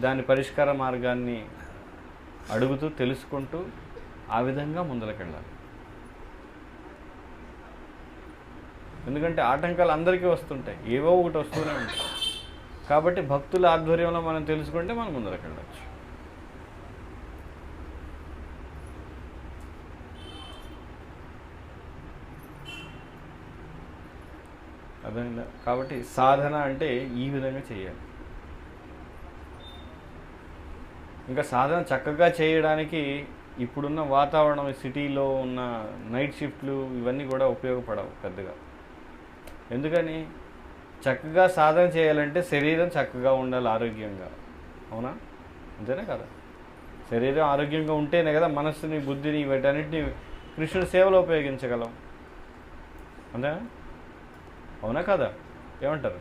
Speaker 1: దాని పరిష్కార మార్గాన్ని అడుగుతూ తెలుసుకుంటూ ఆ విధంగా ముందరకెళ్ళాలి. ఎందుకంటే ఆటంకాలు అందరికీ వస్తుంటాయి, ఏవో ఒకటి వస్తూనే ఉంటాయి. కాబట్టి భక్తుల ఆధ్వర్యంలో మనం తెలుసుకుంటే మనం ముందరకెళ్ళచ్చు. అర్థమైందా? కాబట్టి సాధన అంటే ఈ విధంగా చేయాలి. ఇంకా సాధన చక్కగా చేయడానికి ఇప్పుడున్న వాతావరణం, సిటీలో ఉన్న నైట్ షిఫ్ట్లు ఇవన్నీ కూడా ఉపయోగపడవు పెద్దగా. ఎందుకని? చక్కగా సాధన చేయాలంటే శరీరం చక్కగా ఉండాలి, ఆరోగ్యంగా. అవునా? అంతేనే కదా? శరీరం ఆరోగ్యంగా ఉంటేనే కదా మనస్సుని, బుద్ధిని, వీటన్నిటిని కృష్ణుడి సేవలో ఉపయోగించగలం. అంతేనా? అవునా కదా? ఏమంటారు?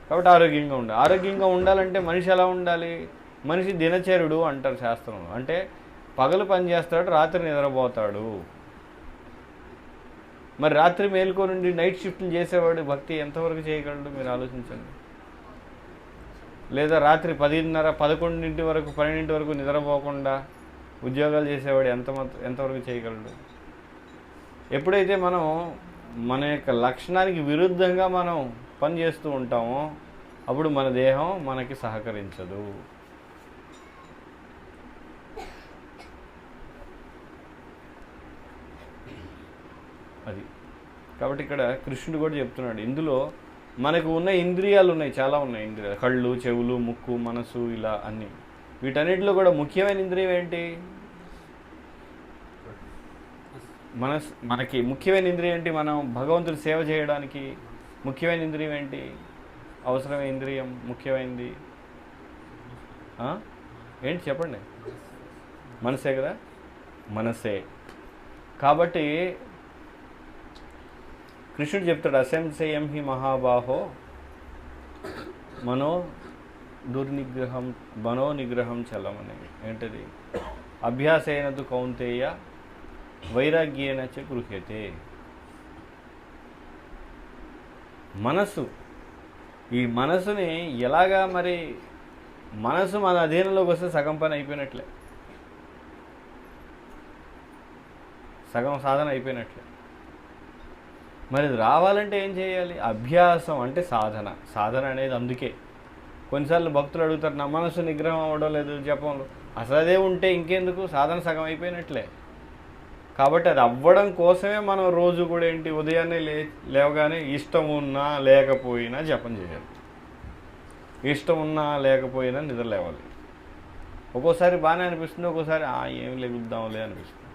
Speaker 1: కాబట్టి ఆరోగ్యంగా ఉండాలి. ఆరోగ్యంగా ఉండాలంటే మనిషి ఎలా ఉండాలి? మనిషి దినచర్యుడు అంటారు శాస్త్రంలో. అంటే పగలు పని చేస్తాడు, రాత్రి నిద్రపోతాడు. మరి రాత్రి మేల్కొనుండి నైట్ షిఫ్ట్లు చేసేవాడు భక్తి ఎంతవరకు చేయగలడు? మీరు ఆలోచించండి. లేదా రాత్రి 10:30, 11 వరకు, 12 వరకు నిద్రపోకుండా ఉద్యోగాలు చేసేవాడు ఎంతవరకు చేయగలడు? ఎప్పుడైతే మనం మన యొక్క లక్షణానికి విరుద్ధంగా మనం పని చేస్తూ ఉంటామో అప్పుడు మన దేహం మనకి సహకరించదు. అది కాబట్టి ఇక్కడ కృష్ణుడు కూడా చెప్తున్నాడు, ఇందులో మనకు ఉన్న ఇంద్రియాలు ఉన్నాయి, చాలా ఉన్నాయి ఇంద్రియాలు. కళ్ళు, చెవులు, ముక్కు, మనసు, ఇలా అన్నీ. వీటన్నిటిలో కూడా ముఖ్యమైన ఇంద్రియం ఏంటి? మనకి ముఖ్యమైన ఇంద్రియం ఏంటి? మనం భగవంతుడి సేవ చేయడానికి ముఖ్యమైన ఇంద్రియం ఏంటి? అవసరమైన ఇంద్రియం ముఖ్యమైనది ఏంటి చెప్పండి? మనసే కదా? మనసే. కాబట్టి కృష్ణుడు చెప్తాడు, అసంశయం హి మహాబాహో మనోనిగ్రహం చలమని. ఏంటది? అభ్యాసేనతు కౌంతేయ వైరాగ్యేన చ గృహ్యతే. మనసు, ఈ మనసుని ఎలాగా మరి మనసు మన అధీనంలోకి వస్తే సగం పని అయిపోయినట్లే, సగం సాధన అయిపోయినట్లే. మరి ఇది రావాలంటే ఏం చేయాలి? అభ్యాసం అంటే సాధన. సాధన అనేది అందుకే కొన్నిసార్లు భక్తులు అడుగుతారు, నా మనసు నిగ్రహం అవ్వడం లేదు జపంలో. అసలు అదే ఉంటే ఇంకెందుకు? సాధన సగం అయిపోయినట్లే. కాబట్టి అది అవ్వడం కోసమే మనం రోజు కూడా ఏంటి, ఉదయాన్నే లేవగానే ఇష్టం ఉన్నా లేకపోయినా జపం చేయాలి, ఇష్టం ఉన్నా లేకపోయినా నిద్ర లేవాలి. ఒక్కోసారి బాగానే అనిపిస్తుంది, ఒక్కోసారి ఏం లెగుద్దాంలే అనిపిస్తుంది.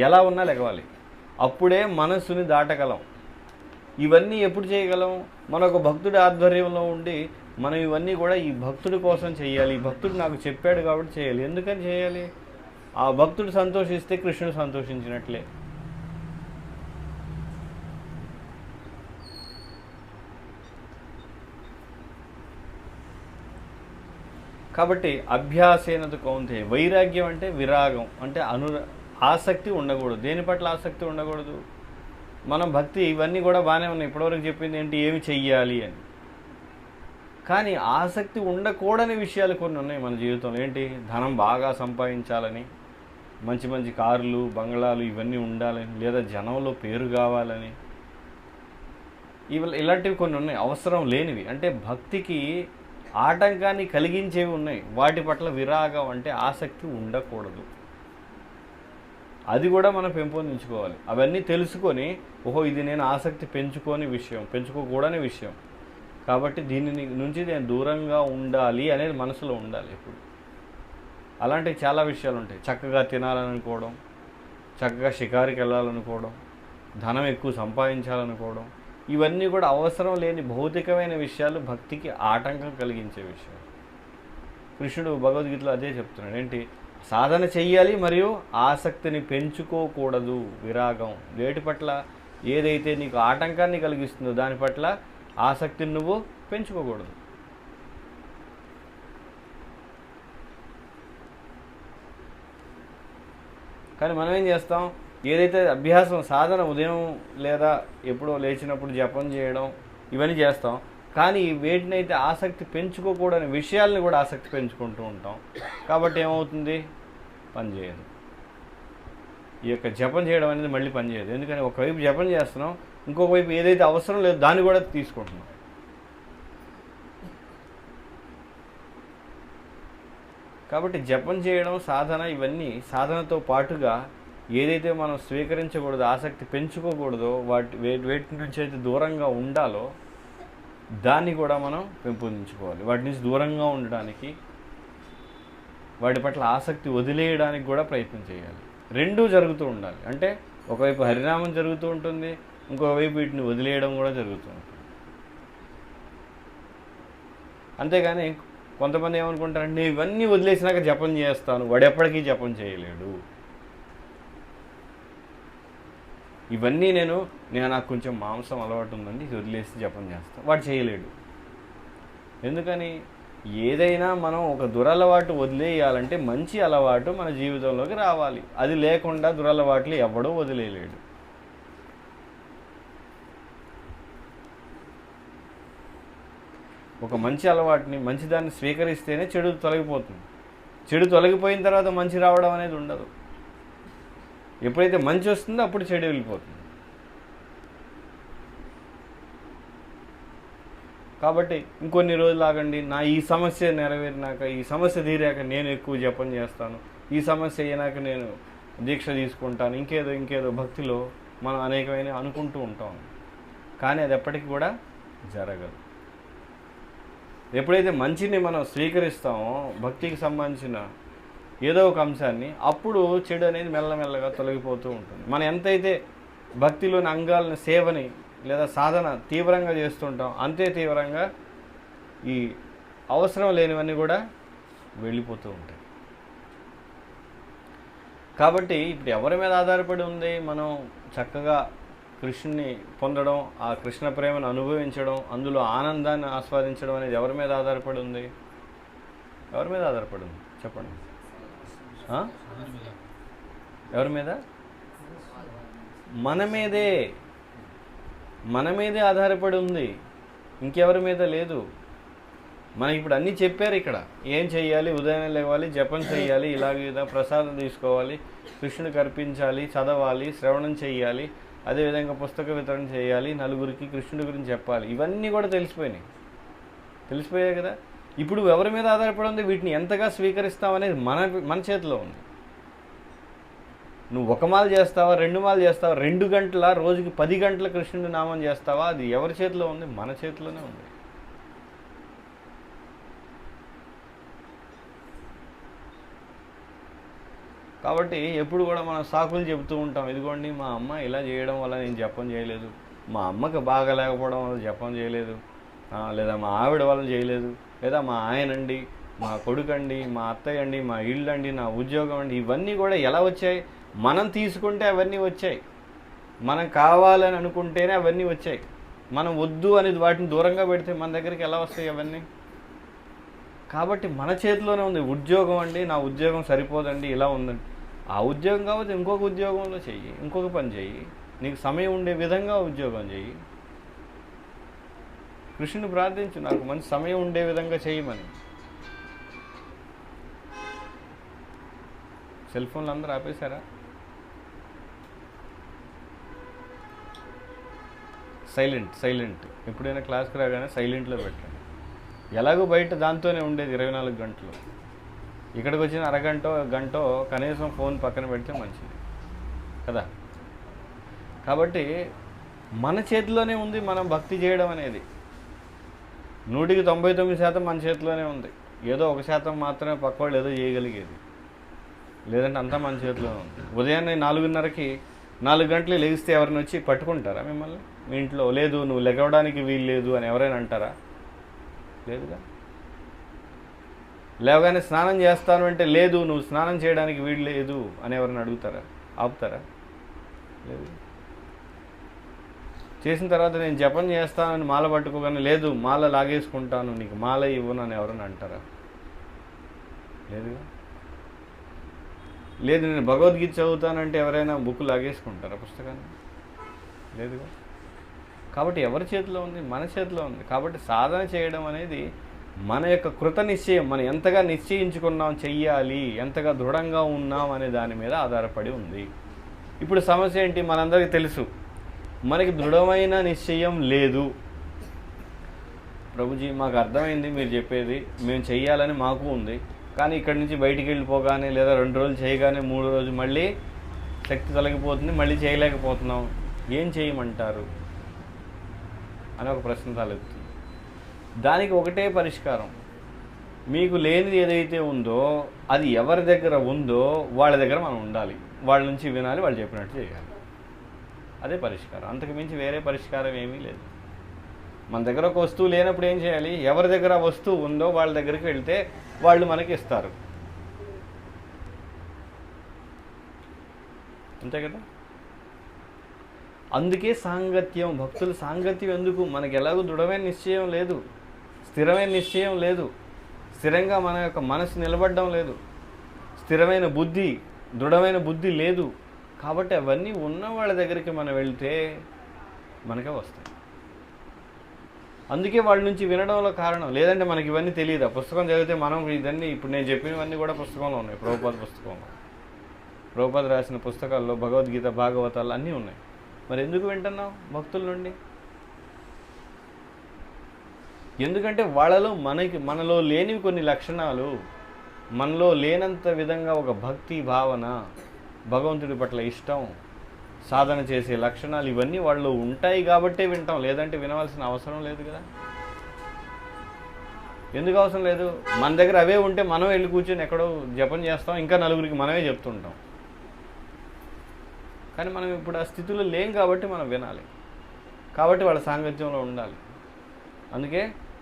Speaker 1: ఎలా ఉన్నా లెగవాలి. అప్పుడే మనస్సుని దాటగలం. ఇవన్నీ ఎప్పుడు చేయగలం? మన ఒక భక్తుడి ఆధ్వర్యంలో ఉండి మనం ఇవన్నీ కూడా ఈ భక్తుడి కోసం చేయాలి. ఈ భక్తుడు నాకు చెప్పాడు కాబట్టి చేయాలి. ఎందుకని చేయాలి? ఆ భక్తుడు సంతోషిస్తే కృష్ణుడు సంతోషించినట్లే. కాబట్టి అభ్యాసేనత కౌంతే, వైరాగ్యం అంటే విరాగం అంటే ఆసక్తి ఉండకూడదు. దేని పట్ల ఆసక్తి ఉండకూడదు? మనం భక్తి ఇవన్నీ కూడా బాగానే ఉన్నాయి, ఇప్పటివరకు చెప్పింది ఏంటి, ఏమి చెయ్యాలి అని. కానీ ఆసక్తి ఉండకూడని విషయాలు కొన్ని ఉన్నాయి మన జీవితంలో. ఏంటి? ధనం బాగా సంపాదించాలని, మంచి మంచి కార్లు బంగ్లాలు ఇవన్నీ ఉండాలని, లేదా జనంలో పేరు కావాలని, ఇలాంటివి కొన్ని ఉన్నాయి అవసరం లేనివి. అంటే భక్తికి ఆటంకాన్ని కలిగించేవి ఉన్నాయి. వాటి పట్ల విరాగం అంటే ఆసక్తి ఉండకూడదు. అది కూడా మనం పెంపొందించుకోవాలి. అవన్నీ తెలుసుకొని, ఓహో ఇది నేను ఆసక్తి పెంచుకోకూడని విషయం, కాబట్టి దీని నుంచి నేను దూరంగా ఉండాలి అనేది మనసులో ఉండాలి ఎప్పుడు. అలాంటివి చాలా విషయాలు ఉంటాయి. చక్కగా తినాలనుకోవడం, చక్కగా షికారికి వెళ్ళాలనుకోవడం, ధనం ఎక్కువ సంపాదించాలనుకోవడం, ఇవన్నీ కూడా అవసరం లేని భౌతికమైన విషయాలు, భక్తికి ఆటంకం కలిగించే విషయాలు. కృష్ణుడు భగవద్గీతలో అదే చెప్తున్నాడు. ఏంటి? సాధన చెయ్యాలి మరియు ఆసక్తిని పెంచుకోకూడదు. విరాగం, వేటి పట్ల ఏదైతే నీకు ఆటంకాన్ని కలిగిస్తుందో దాని పట్ల ఆసక్తిని నువ్వు పెంచుకోకూడదు. కానీ మనం ఏం చేస్తాం? ఏదైతే అభ్యాసం సాధన ఉదయం లేదా ఎప్పుడో లేచినప్పుడు జపం చేయడం ఇవన్నీ చేస్తాం, కానీ వేటినైతే ఆసక్తి పెంచుకోకూడని విషయాల్ని కూడా ఆసక్తి పెంచుకుంటూ ఉంటాం. కాబట్టి ఏమవుతుంది? పనిచేయదు. ఈ యొక్క జపం చేయడం అనేది మళ్ళీ పనిచేయదు. ఎందుకని ఒకవైపు జపం చేస్తున్నాం, ఇంకొక వైపు ఏదైతే అవసరం లేదో దాన్ని కూడా తీసుకుంటున్నాం. కాబట్టి జపం చేయడం, సాధన, ఇవన్నీ సాధనతో పాటుగా ఏదైతే మనం స్వీకరించకూడదో, ఆసక్తి పెంచుకోకూడదో, వేటి నుంచి అయితే దూరంగా ఉండాలో దాన్ని కూడా మనం పెంపొందించుకోవాలి. వాటి నుంచి దూరంగా ఉండడానికి, వాటి పట్ల ఆసక్తి వదిలేయడానికి కూడా ప్రయత్నం చేయాలి. రెండూ జరుగుతూ ఉండాలి. అంటే ఒకవైపు హరినామం జరుగుతూ ఉంటుంది, ఇంకోవైపు వీటిని వదిలేయడం కూడా జరుగుతూ ఉంటుంది. అంతేగాని కొంతమంది ఏమనుకుంటారంటే, నేను ఇవన్నీ వదిలేసినాక జపం చేస్తాను, వాడు ఎప్పటికీ జపం చేయలేడు. ఇవన్నీ నాకు కొంచెం మాంసం అలవాటు ఉందండి, ఇది వదిలేసి జపం చేస్తాను, వాడు చేయలేడు. ఎందుకని? ఏదైనా మనం ఒక దురలవాటు వదిలేయాలంటే మంచి అలవాటు మన జీవితంలోకి రావాలి. అది లేకుండా దురలవాట్లు ఎవడో వదిలేయలేడు. ఒక మంచి అలవాటుని, మంచిదాన్ని స్వీకరిస్తేనే చెడు తొలగిపోతుంది. చెడు తొలగిపోయిన తర్వాత మంచి రావడం అనేది ఉండదు. ఎప్పుడైతే మంచి వస్తుందో అప్పుడు చెడు వెళ్ళిపోతుంది. కాబట్టి ఇంకొన్ని రోజులు ఆగండి, నా ఈ సమస్య నెరవేరినాక, ఈ సమస్య తీరాక నేను ఎక్కువ జపం చేస్తాను, ఈ సమస్య అయినాక నేను దీక్ష తీసుకుంటాను, ఇంకేదో భక్తిలో మనం అనేకమైన అనుకుంటూ ఉంటాం. కానీ అది ఎప్పటికీ కూడా జరగదు. ఎప్పుడైతే మంచిని మనం స్వీకరిస్తామో, భక్తికి సంబంధించిన ఏదో ఒక అంశాన్ని, అప్పుడు చెడు అనేది మెల్లమెల్లగా తొలగిపోతూ ఉంటుంది. మనం ఎంతైతే భక్తిలోని అంగాలని, సేవని లేదా సాధన తీవ్రంగా చేస్తుంటాం, అంతే తీవ్రంగా ఈ అవసరం లేనివన్నీ కూడా వెళ్ళిపోతూ ఉంటాయి. కాబట్టి ఇప్పుడు ఎవరి మీద ఆధారపడి ఉంది? మనం చక్కగా కృష్ణుని పొందడం, ఆ కృష్ణ ప్రేమను అనుభవించడం, అందులో ఆనందాన్ని ఆస్వాదించడం అనేది ఎవరి మీద ఆధారపడి ఉంది? ఎవరి మీద ఆధారపడి ఉంది చెప్పండి? ఎవరి మీద? మన మీదే ఆధారపడి ఉంది, ఇంకెవరి మీద లేదు. మనకి ఇప్పుడు అన్నీ చెప్పారు. ఇక్కడ ఏం చెయ్యాలి? ఉదయం లేవాలి, జపం చేయాలి, ఇలాగ ప్రసాదం తీసుకోవాలి, కృష్ణుడికి అర్పించాలి, చదవాలి, శ్రవణం చేయాలి, అదేవిధంగా పుస్తక వితరణ చేయాలి, నలుగురికి కృష్ణుడి గురించి చెప్పాలి. ఇవన్నీ కూడా తెలిసిపోయాయి కదా. ఇప్పుడు ఎవరి మీద ఆధారపడి ఉంది? వీటిని ఎంతగా స్వీకరిస్తామనేది మన చేతిలో ఉంది. నువ్వు 1 మాల చేస్తావా, 2 మాలు చేస్తావా, 2 గంటల రోజుకి 10 గంటల కృష్ణుడి నామం చేస్తావా? అది ఎవరి చేతిలో ఉంది? మన చేతిలోనే ఉంది. కాబట్టి ఎప్పుడు కూడా మనం సాకులు చెబుతూ ఉంటాం. ఇదిగోండి మా అమ్మ ఇలా చేయడం వల్ల నేను జపం చేయలేదు, మా అమ్మకి బాగా లేకపోవడం వల్ల జపం చేయలేదు, లేదా మా ఆవిడ వల్ల చేయలేదు, లేదా మా ఆయనండి, మా కొడుకండి, మా అత్తయ్య అండి, మా ఇల్లు అండి, నా ఉద్యోగం అండి. ఇవన్నీ కూడా ఎలా వచ్చాయి? మనం తీసుకుంటే అవన్నీ వచ్చాయి, మనం కావాలని అనుకుంటేనే అవన్నీ వచ్చాయి. మనం వద్దు అనేది వాటిని దూరంగా పెడితే మన దగ్గరికి ఎలా వస్తాయి అవన్నీ? కాబట్టి మన చేతిలోనే ఉంది. ఉద్యోగం అండి, నా ఉద్యోగం సరిపోదండి, ఇలా ఉందండి. ఆ ఉద్యోగం కాకపోతే ఇంకొక ఉద్యోగంలో చెయ్యి, ఇంకొక పని చెయ్యి, నీకు సమయం ఉండే విధంగా ఉద్యోగం చెయ్యి. కృష్ణుని ప్రార్థించు, నాకు మంచి సమయం ఉండే విధంగా చేయమని. సెల్ ఫోన్లు అందరూ ఆపేశారా? సైలెంట్ ఎప్పుడైనా క్లాస్కి రాగానే సైలెంట్లో పెట్టండి. ఎలాగో బయట దాంతోనే ఉండేది 24 గంటలు. ఇక్కడికి వచ్చిన అరగంట గంట కనీసం ఫోన్ పక్కన పెడితే మంచిది కదా. కాబట్టి మన చేతిలోనే ఉంది మనం భక్తి చేయడం అనేది. 100కి 99% మన చేతిలోనే ఉంది. ఏదో 1% మాత్రమే పక్కవాళ్ళు ఏదో చేయగలిగేది, లేదంటే అంతా మన చేతిలోనే ఉంది. ఉదయాన్నే 4:30కి 4 గంటలు లెగిస్తే ఎవరిని వచ్చి పట్టుకుంటారా మిమ్మల్ని? మీ ఇంట్లో లేదు నువ్వు లెగవడానికి వీలు లేదు అని ఎవరైనా అంటారా? లేదుగా. లేవగానే స్నానం చేస్తాను అంటే లేదు నువ్వు స్నానం చేయడానికి వీలు లేదు అని ఎవరైనా అడుగుతారా? ఆపుతారా? లేదు. చేసిన తర్వాత నేను జపం చేస్తానని మాల పట్టుకోగానే లేదు మాల లాగేసుకుంటాను, నీకు మాల ఇవ్వను అని ఎవరైనా అంటారా? లేదుగా. లేదు నేను భగవద్గీత చదువుతానంటే ఎవరైనా బుక్ లాగేసుకుంటారా పుస్తకాన్ని? లేదుగా. కాబట్టి ఎవరి చేతిలో ఉంది? మన చేతిలో ఉంది. కాబట్టి సాధన చేయడం అనేది మన యొక్క కృత నిశ్చయం, మనం ఎంతగా నిశ్చయించుకున్నాం చెయ్యాలి, ఎంతగా దృఢంగా ఉన్నాం అనే దాని మీద ఆధారపడి ఉంది. ఇప్పుడు సమస్య ఏంటి? మనందరికీ తెలుసు మనకి దృఢమైన నిశ్చయం లేదు. ప్రభుజీ మాకు అర్థమైంది మీరు చెప్పేది, మేము చెయ్యాలని మాకు ఉంది, కానీ ఇక్కడి నుంచి బయటికి వెళ్ళిపోగానే లేదా 2 రోజులు చేయగానే 3వ రోజు మళ్ళీ శక్తి తొలగిపోతుంది, మళ్ళీ చేయలేకపోతున్నాం, ఏం చేయమంటారు అని ఒక ప్రశ్న తలెత్తుంది. దానికి ఒకటే పరిష్కారం. మీకు లేనిది ఏదైతే ఉందో అది ఎవరి దగ్గర ఉందో వాళ్ళ దగ్గర మనం ఉండాలి, వాళ్ళ నుంచి వినాలి, వాళ్ళు చెప్పినట్టు చేయాలి. అదే పరిష్కారం. అంతకు మించి వేరే పరిష్కారం ఏమీ లేదు. మన దగ్గర ఒక వస్తువు లేనప్పుడు ఏం చేయాలి? ఎవరి దగ్గర వస్తువు ఉందో వాళ్ళ దగ్గరికి వెళ్తే వాళ్ళు మనకి ఇస్తారు, అంతే కదా. అందుకే సాంగత్యం, భక్తుల సాంగత్యం ఎందుకు? మనకి ఎలాగో దృఢమైన నిశ్చయం లేదు, స్థిరమైన నిశ్చయం లేదు, స్థిరంగా మన యొక్క మనసు నిలబడడం లేదు, స్థిరమైన బుద్ధి, దృఢమైన బుద్ధి లేదు. కాబట్టి అవన్నీ ఉన్న వాళ్ళ దగ్గరికి మనం వెళ్తే మనకే వస్తాయి. అందుకే వాళ్ళ నుంచి వినడంలో కారణం. లేదంటే మనకి ఇవన్నీ తెలియదు. ఆ పుస్తకం చదివితే మనం ఇదన్నీ ఇప్పుడు నేను చెప్పినవన్నీ కూడా పుస్తకంలో ఉన్నాయి. ప్రభుపాద పుస్తకంలో, ప్రభుపాద రాసిన పుస్తకాల్లో భగవద్గీత, భాగవతాలు అన్నీ ఉన్నాయి. మరి ఎందుకు వింటున్నాం భక్తుల నుండి? ఎందుకంటే వాళ్ళలో మనలో లేనివి కొన్ని లక్షణాలు, మనలో లేనంత విధంగా ఒక భక్తి భావన, భగవంతుడి పట్ల ఇష్టం, సాధన చేసే లక్షణాలు ఇవన్నీ వాళ్ళు ఉంటాయి కాబట్టే వింటాం. లేదంటే వినవలసిన అవసరం లేదు కదా. ఎందుకు అవసరం లేదు? మన దగ్గర అవే ఉంటే మనం వెళ్ళి కూర్చొని ఎక్కడో జపం చేస్తాం, ఇంకా నలుగురికి మనమే చెప్తుంటాం. కానీ మనం ఇప్పుడు ఆ స్థితిలో లేం కాబట్టి మనం వినాలి, కాబట్టి వాళ్ళ సాంగత్యంలో ఉండాలి. అందుకే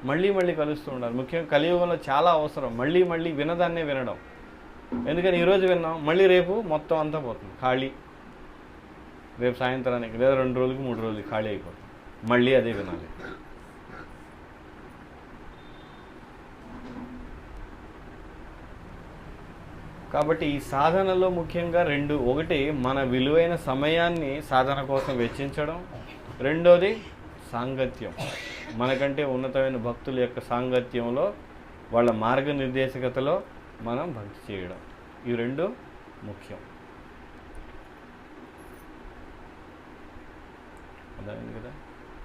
Speaker 1: మళ్ళీ మళ్ళీ కలుస్తూ ఉండాలి. ముఖ్యంగా కలియుగంలో చాలా అవసరం మళ్ళీ మళ్ళీ వినదాన్నే వినడం. ఎందుకని ఈరోజు విన్నాం, మళ్ళీ రేపు మొత్తం అంతా పోతుంది, ఖాళీ. రేపు సాయంత్రానికి లేదా 2 రోజులకి 3 రోజులకి ఖాళీ అయిపోతుంది, మళ్ళీ అదే వినాలి. కాబట్టి ఈ సాధనలో ముఖ్యంగా 2: ఒకటి మన విలువైన సమయాన్ని సాధన కోసం వెచ్చించడం, రెండోది సాంగత్యం, మనకంటే ఉన్నతమైన భక్తుల యొక్క సాంగత్యంలో, వాళ్ళ మార్గనిర్దేశకతలో మనం భక్తి చేయడం. ఈ 2 ముఖ్యం. అర్థమైంది కదా.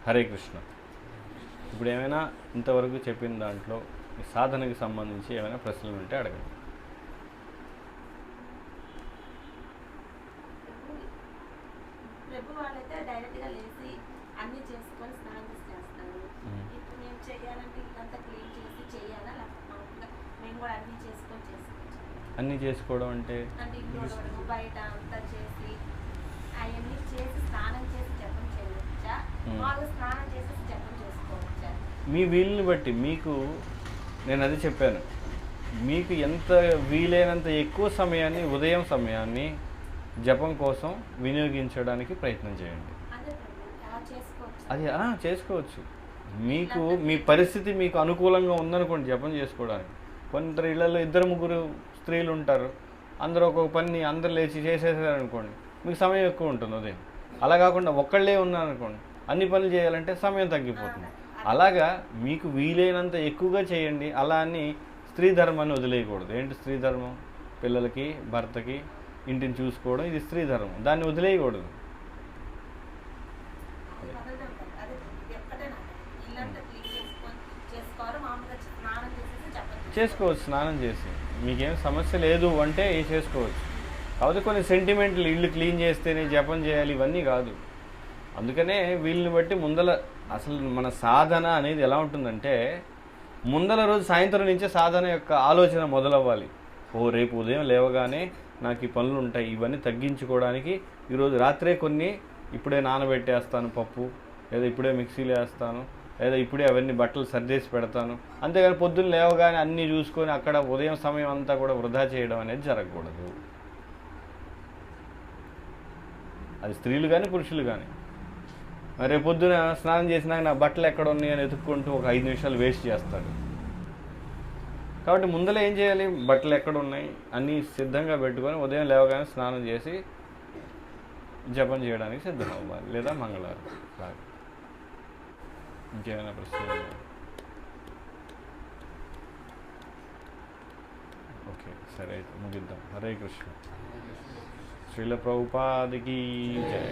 Speaker 1: హరే కృష్ణ. ఇప్పుడు ఏమైనా ఇంతవరకు చెప్పిన దాంట్లో ఈ సాధనకి సంబంధించి ఏమైనా ప్రశ్నలు ఉంటే అడగండి. అన్నీ చేసుకోవడం అంటే మీ వీలుని బట్టి. మీకు నేను అది చెప్పాను, మీకు ఎంత వీలైనంత ఎక్కువ సమయాన్ని, ఉదయం సమయాన్ని జపం కోసం వినియోగించడానికి ప్రయత్నం చేయండి. అది చేసుకోవచ్చు. మీకు మీ పరిస్థితి మీకు అనుకూలంగా ఉందనుకోండి జపం చేసుకోవడానికి, కొందరు ఇళ్లలో ఇద్దరు ముగ్గురు స్త్రీలు ఉంటారు, అందరూ ఒక్కొక్క పని అందరు లేచి చేసేసారనుకోండి, మీకు సమయం ఎక్కువ ఉంటుంది ఉదయం. అలా కాకుండా ఒక్కళ్ళే ఉన్నారనుకోండి, అన్ని పనులు చేయాలంటే సమయం తగ్గిపోతుంది. అలాగా మీకు వీలైనంత ఎక్కువగా చేయండి. అలా అని స్త్రీ ధర్మాన్ని వదిలేయకూడదు. ఏంటి స్త్రీ ధర్మం? పిల్లలకి, భర్తకి, ఇంటిని చూసుకోవడం, ఇది స్త్రీ ధర్మం. దాన్ని వదిలేయకూడదు. చేసుకోవచ్చు స్నానం చేసి, మీకేం సమస్య లేదు అంటే చేసుకోవచ్చు. కాకపోతే కొన్ని సెంటిమెంట్లు, ఇల్లు క్లీన్ చేస్తేనే జపం చేయాలి ఇవన్నీ కాదు. అందుకనే వీళ్ళని బట్టి ముందల అసలు మన సాధన అనేది ఎలా ఉంటుందంటే, ముందల రోజు సాయంత్రం నుంచే సాధన యొక్క ఆలోచన మొదలవ్వాలి. రేపు ఉదయం లేవగానే నాకు ఈ పనులు ఉంటాయి, ఇవన్నీ తగ్గించుకోవడానికి ఈరోజు రాత్రే కొన్ని ఇప్పుడే నానబెట్టేస్తాను పప్పు, లేదా ఇప్పుడే మిక్సీలో వేస్తాను, లేదా ఇప్పుడే అవన్నీ బట్టలు సర్దేసి పెడతాను. అంతేగాని పొద్దున్న లేవగానే అన్నీ చూసుకొని అక్కడ ఉదయం సమయం అంతా కూడా వృధా చేయడం అనేది జరగకూడదు. అది స్త్రీలు కానీ పురుషులు కానీ. రేపు పొద్దున స్నానం చేసినాక నా బట్టలు ఎక్కడ ఉన్నాయి అని ఎత్తుక్కుంటూ ఒక 5 నిమిషాలు వేస్ట్ చేస్తాడు. కాబట్టి ముందలే ఏం చేయాలి? బట్టలు ఎక్కడ ఉన్నాయి అన్నీ సిద్ధంగా పెట్టుకొని ఉదయం లేవగానే స్నానం చేసి జపం చేయడానికి సిద్ధం అవ్వాలి, లేదా మంగళవారం కాదు. ఇంకేమైనా ప్రశ్నలు? ఓకే, సరే అయితే ముగిద్దాం. హరే కృష్ణ. శ్రీల ప్రభుపాదికి జై.